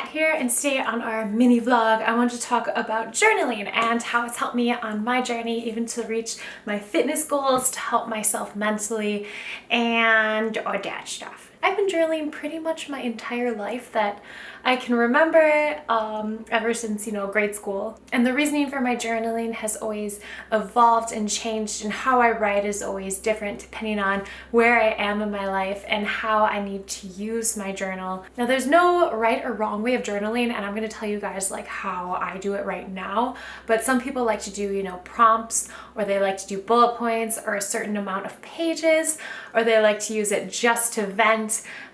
here, and today on our mini vlog I want to talk about journaling and how it's helped me on my journey even to reach my fitness goals, to help myself mentally, and all that stuff. I've been journaling pretty much my entire life that I can remember, ever since, grade school. And the reasoning for my journaling has always evolved and changed, and how I write is always different depending on where I am in my life and how I need to use my journal. Now, there's no right or wrong way of journaling, and I'm going to tell you guys like how I do it right now. But some people like to do, prompts, or they like to do bullet points or a certain amount of pages, or they like to use it just to vent.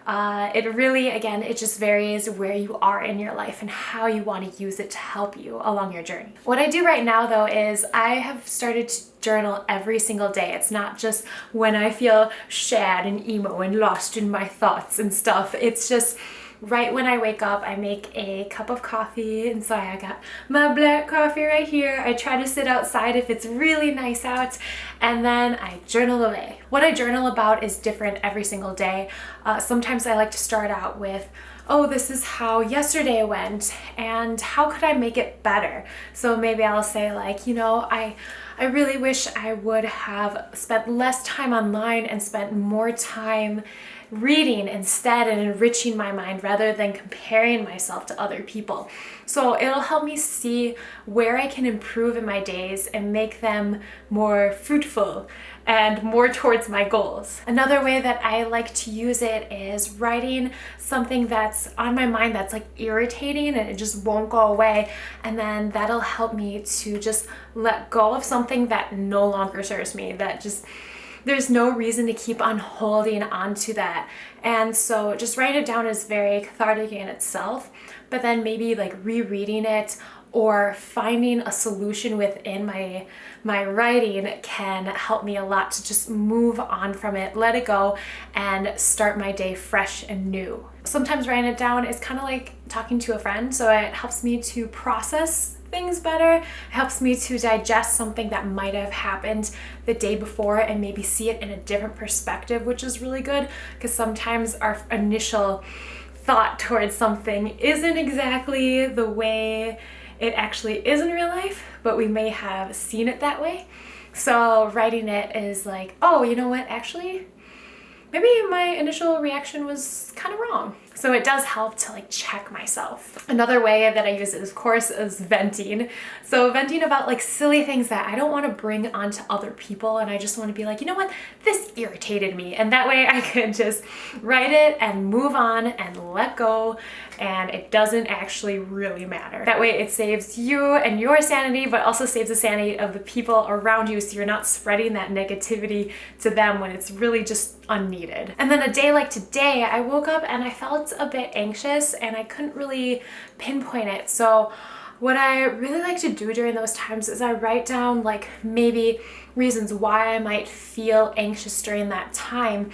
It really, again, it just varies where you are in your life and how you want to use it to help you along your journey. What I do right now though is I have started to journal every single day. It's not just when I feel sad and emo and lost in my thoughts and stuff. It's just right when I wake up, I make a cup of coffee, and so I got my black coffee right here. I try to sit outside if it's really nice out, and then I journal away. What I journal about is different every single day. Sometimes I like to start out with, oh, this is how yesterday went, and how could I make it better? So maybe I'll say like, I really wish I would have spent less time online and spent more time reading instead and enriching my mind rather than comparing myself to other people. So it'll help me see where I can improve in my days and make them more fruitful and more towards my goals. Another way that I like to use it is writing something that's on my mind that's like irritating and it just won't go away, and then that'll help me to just let go of something that no longer serves me, that just there's no reason to keep on holding on to that. And so just writing it down is very cathartic in itself, but then maybe like rereading it or finding a solution within my writing can help me a lot to just move on from it, let it go, and start my day fresh and new. Sometimes writing it down is kind of like talking to a friend, so it helps me to process things better. It helps me to digest something that might have happened the day before and maybe see it in a different perspective, which is really good, because sometimes our initial thought towards something isn't exactly the way it actually is in real life, but we may have seen it that way. So writing it is like, oh, you know what, actually maybe my initial reaction was kind of wrong. So it does help to like check myself. Another way that I use it, of course, is venting. So venting about like silly things that I don't want to bring onto other people, and I just want to be like, you know what, this irritated me. And that way I can just write it and move on and let go, and it doesn't actually really matter. That way it saves you and your sanity, but also saves the sanity of the people around you, so you're not spreading that negativity to them when it's really just unneeded. And then a day like today, I woke up and I felt a bit anxious and I couldn't really pinpoint it. So what I really like to do during those times is I write down like maybe reasons why I might feel anxious during that time,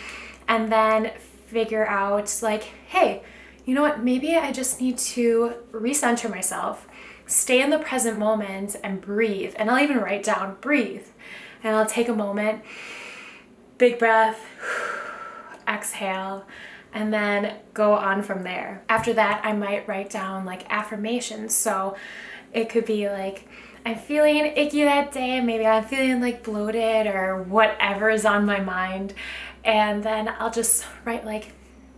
and then figure out like, hey, you know what, maybe I just need to recenter myself, stay in the present moment, and breathe. And I'll even write down breathe, and I'll take a moment, big breath, exhale, and then go on from there. After that, I might write down like affirmations. So it could be like, I'm feeling icky that day, maybe I'm feeling like bloated or whatever is on my mind. And then I'll just write like,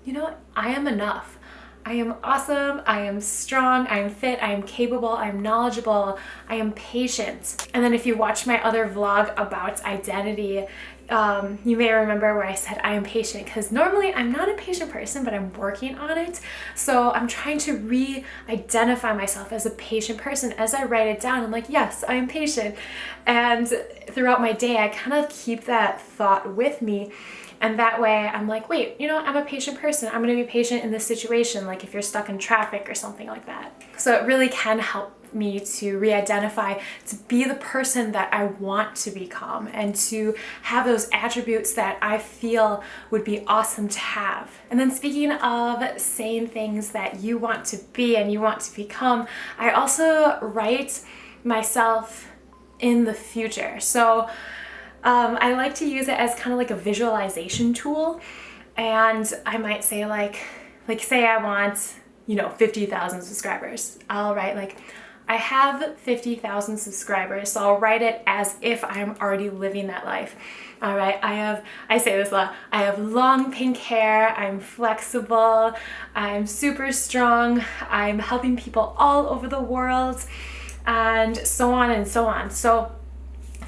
you know what, I am enough. I am awesome, I am strong, I am fit, I am capable, I am knowledgeable, I am patient. And then if you watch my other vlog about identity, you may remember where I said I am patient, because normally I'm not a patient person, but I'm working on it. So I'm trying to re-identify myself as a patient person. As I write it down, I'm like, yes, I am patient. And throughout my day, I kind of keep that thought with me. And that way I'm like, wait, I'm a patient person. I'm gonna be patient in this situation, like if you're stuck in traffic or something like that. So it really can help me to re-identify, to be the person that I want to become, and to have those attributes that I feel would be awesome to have. And then speaking of saying things that you want to be and you want to become, I also write myself in the future. So I like to use it as kind of like a visualization tool, and I might say like say I want 50,000 subscribers. I'll write like, I have 50,000 subscribers, so I'll write it as if I'm already living that life. All right, I say this a lot, I have long pink hair, I'm flexible, I'm super strong, I'm helping people all over the world, and so on and so on. So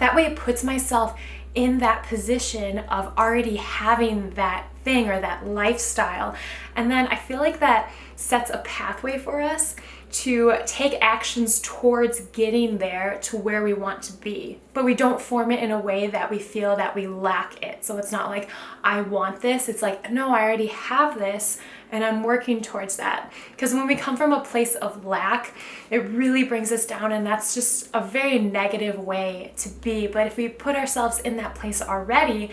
that way it puts myself in that position of already having that thing or that lifestyle. And then I feel like that sets a pathway for us to take actions towards getting there to where we want to be. But we don't form it in a way that we feel that we lack it. So it's not like, I want this. It's like, no, I already have this and I'm working towards that. Because when we come from a place of lack, it really brings us down, and that's just a very negative way to be. But if we put ourselves in that place already,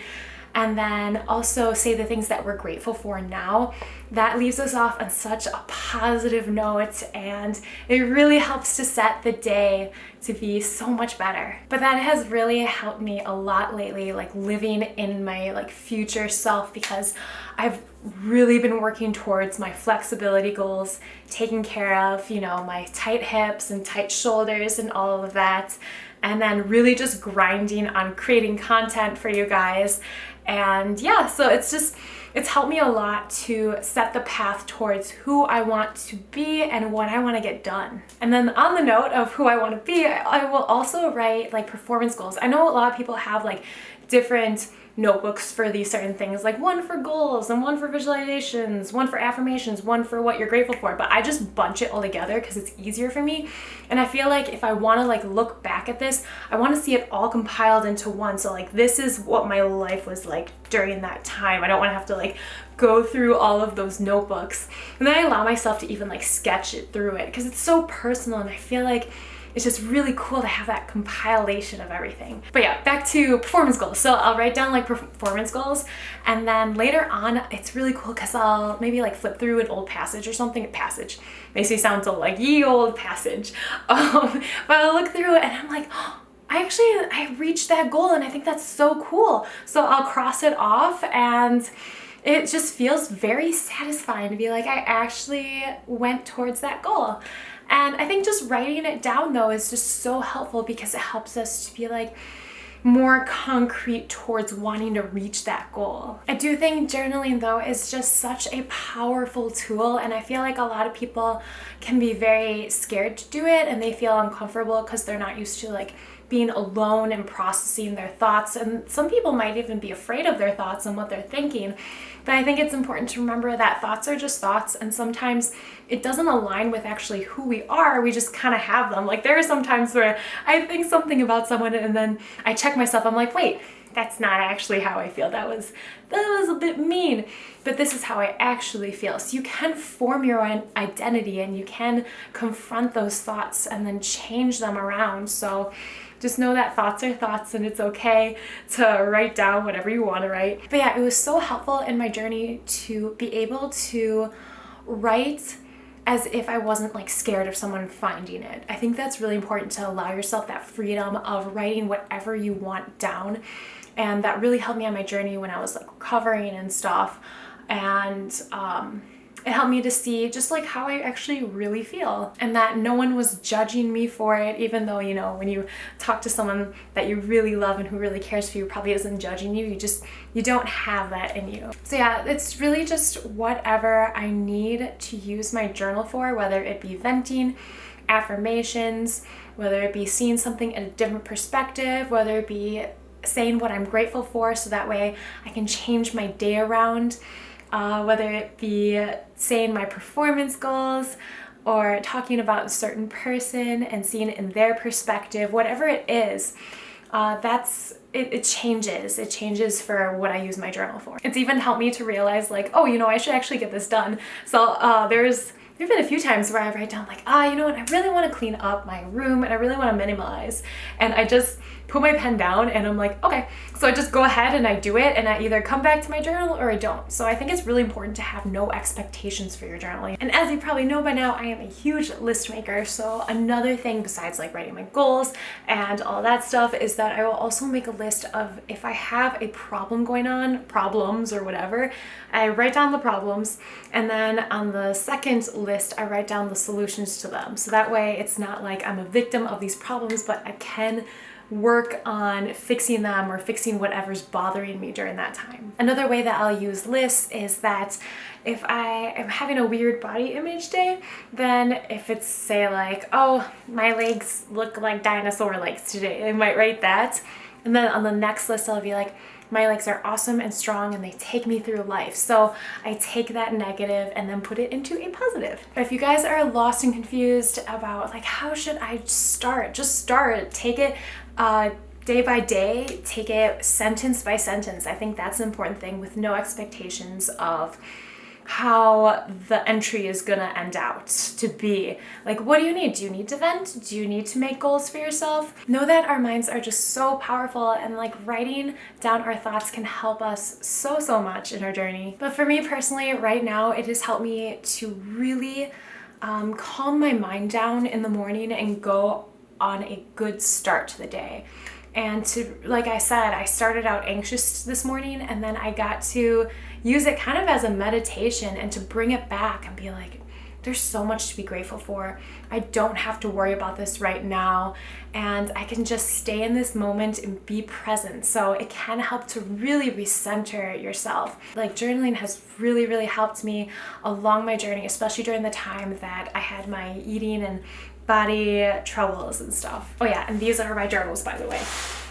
and then also say the things that we're grateful for now, that leaves us off on such a positive note, and it really helps to set the day to be so much better. But that has really helped me a lot lately, like living in my like future self, because I've really been working towards my flexibility goals, taking care of, my tight hips and tight shoulders and all of that, and then really just grinding on creating content for you guys. And yeah, so it's helped me a lot to set the path towards who I want to be and what I want to get done. And then on the note of who I want to be, I will also write like performance goals. I know a lot of people have like different notebooks for these certain things, like one for goals and one for visualizations, one for affirmations, one for what you're grateful for, but I just bunch it all together because it's easier for me. And I feel like if I want to like look back at this, I want to see it all compiled into one. So like, this is what my life was like during that time. I don't want to have to like go through all of those notebooks. And then I allow myself to even like sketch it through it because it's so personal, and I feel like it's just really cool to have that compilation of everything. But yeah, back to performance goals. So I'll write down like performance goals, and then later on, it's really cool because I'll maybe like flip through an old passage or something. Passage makes me sound so like ye old passage. But I'll look through it and I'm like, oh, I reached that goal, and I think that's so cool. So I'll cross it off, and it just feels very satisfying to be like, I actually went towards that goal. And I think just writing it down though is just so helpful because it helps us to be like more concrete towards wanting to reach that goal. I do think journaling though is just such a powerful tool, and I feel like a lot of people can be very scared to do it, and they feel uncomfortable because they're not used to like being alone and processing their thoughts, and some people might even be afraid of their thoughts and what they're thinking. But I think it's important to remember that thoughts are just thoughts, and sometimes it doesn't align with actually who we are. We just kind of have them. Like there are some times where I think something about someone and then I check myself, I'm like, wait, that's not actually how I feel. That was a bit mean, but this is how I actually feel. So you can form your own identity, and you can confront those thoughts and then change them around. So just know that thoughts are thoughts, and it's okay to write down whatever you want to write. But yeah, it was so helpful in my journey to be able to write as if I wasn't like scared of someone finding it. I think that's really important, to allow yourself that freedom of writing whatever you want down. And that really helped me on my journey when I was like recovering and stuff. And it helped me to see just like how I actually really feel, and that no one was judging me for it, even though, when you talk to someone that you really love and who really cares for you probably isn't judging you, you don't have that in you. So yeah, it's really just whatever I need to use my journal for, whether it be venting, affirmations, whether it be seeing something in a different perspective, whether it be saying what I'm grateful for so that way I can change my day around. Whether it be saying my performance goals or talking about a certain person and seeing it in their perspective, whatever it is, it changes. It changes for what I use my journal for. It's even helped me to realize like, oh, I should actually get this done. So there've been a few times where I write down like, what, I really want to clean up my room and I really want to minimalize. And I just put my pen down and I'm like, okay. So I just go ahead and I do it, and I either come back to my journal or I don't. So I think it's really important to have no expectations for your journaling. And as you probably know by now, I am a huge list maker. So another thing besides like writing my goals and all that stuff is that I will also make a list of if I have a problem going on, problems or whatever, I write down the problems, and then on the second list, I write down the solutions to them. So that way it's not like I'm a victim of these problems, but I can work on fixing them or fixing whatever's bothering me during that time. Another way that I'll use lists is that if I am having a weird body image day, then if it's say like, oh, my legs look like dinosaur legs today, I might write that. And then on the next list, I'll be like, my legs are awesome and strong and they take me through life. So I take that negative and then put it into a positive. If you guys are lost and confused about like, how should I start? Just start. Take it day by day, take it sentence by sentence. I think that's an important thing, with no expectations of how the entry is gonna end out to be. Like, what do you need? Do you need to vent? Do you need to make goals for yourself? Know that our minds are just so powerful, and like writing down our thoughts can help us so much in our journey. But for me personally, right now, it has helped me to really calm my mind down in the morning and go on a good start to the day. And to, like I said, I started out anxious this morning, and then I got to use it kind of as a meditation and to bring it back and be like, there's so much to be grateful for. I don't have to worry about this right now, and I can just stay in this moment and be present. So it can help to really recenter yourself. Like, journaling has really helped me along my journey, especially during the time that I had my eating and body troubles and stuff. Oh yeah, and these are my journals, by the way.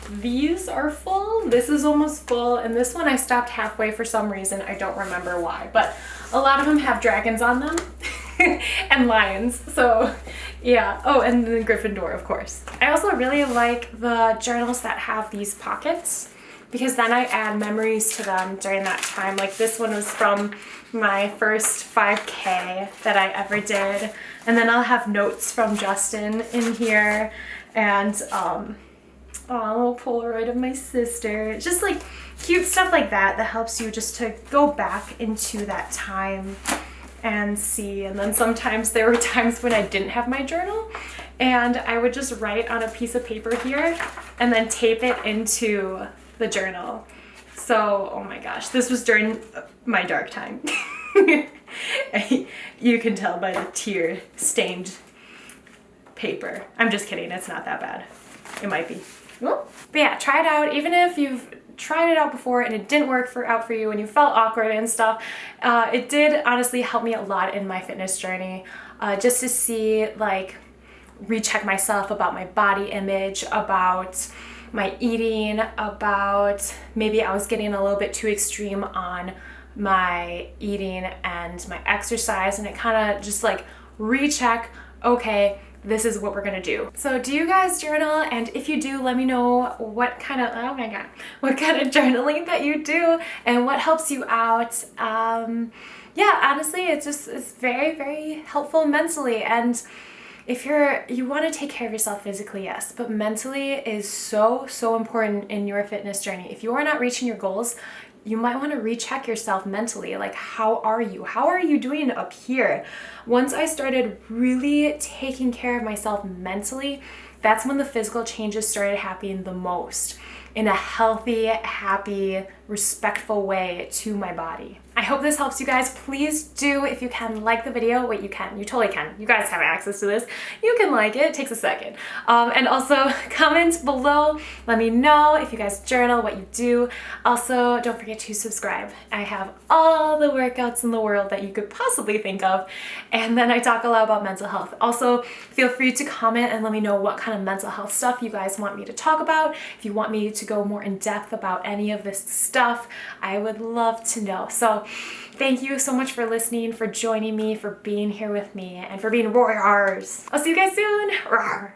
These are full. This is almost full, and this one I stopped halfway for some reason. I don't remember why, but a lot of them have dragons on them and lions. So yeah. Oh, and the Gryffindor, of course. I also really like the journals that have these pockets, because then I add memories to them during that time. Like this one was from my first 5K that I ever did. And then I'll have notes from Justin in here, and a little Polaroid of my sister. Just like cute stuff like that that helps you just to go back into that time and see. And then sometimes there were times when I didn't have my journal, and I would just write on a piece of paper here and then tape it into the journal. So, oh my gosh, this was during my dark time. You can tell by the tear stained paper. I'm just kidding, it's not that bad. It might be. But yeah, try it out. Even if you've tried it out before and it didn't work out for you and you felt awkward and stuff, it did honestly help me a lot in my fitness journey, just to see, like, recheck myself about my body image, about my eating, about maybe I was getting a little bit too extreme on my eating and my exercise, and it kind of just like recheck, okay, this is what we're gonna do. So do you guys journal? And if you do, let me know what kind of, oh my god, what kind of journaling that you do and what helps you out. Yeah, honestly, it's very helpful mentally. And if you want to take care of yourself physically, yes, but mentally is so important in your fitness journey. If you are not reaching your goals, you might want to recheck yourself mentally. Like, how are you? How are you doing up here? Once I started really taking care of myself mentally, that's when the physical changes started happening the most, in a healthy, happy, respectful way to my body. I hope this helps you guys. Please do, if you can, like the video. Wait, you can. You totally can. You guys have access to this. You can like it. It takes a second. And also comment below. Let me know if you guys journal, what you do. Also, don't forget to subscribe. I have all the workouts in the world that you could possibly think of. And then I talk a lot about mental health. Also, feel free to comment and let me know what kind of mental health stuff you guys want me to talk about. If you want me to go more in depth about any of this stuff, I would love to know. So thank you so much for listening, for joining me, for being here with me, and for being RAWRRs. I'll see you guys soon. RAWRR.